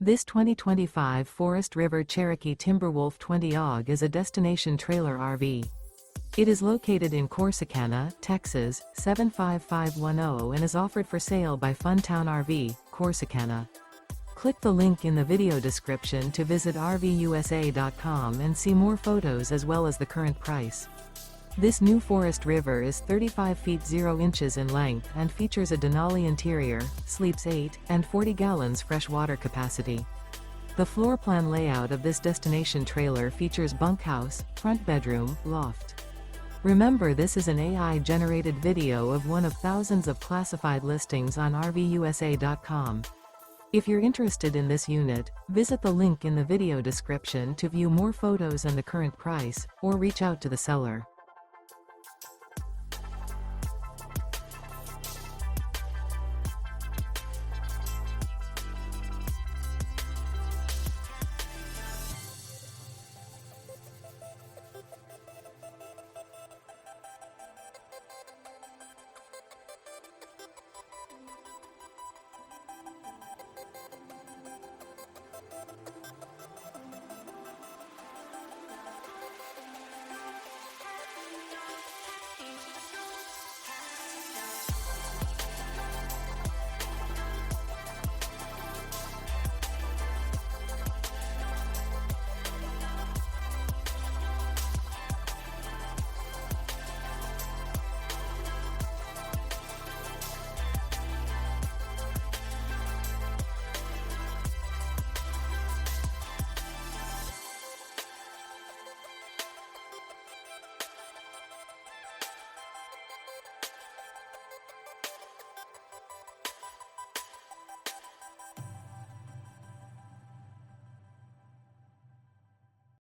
This 2025 Forest River Cherokee Timberwolf 20 AUG is a destination trailer RV. It is located in Corsicana, Texas, 75510 and is offered for sale by Funtown RV, Corsicana. Click the link in the video description to visit RVUSA.com and see more photos as well as the current price. This new Forest River is 35 feet 0 inches in length and features a DENALI interior, sleeps 8, and 40 gallons fresh water capacity. The floor plan layout of this destination trailer features bunkhouse, front bedroom, loft. Remember, this is an AI-generated video of one of thousands of classified listings on RVUSA.com. If you're interested in this unit, visit the link in the video description to view more photos and the current price, or reach out to the seller.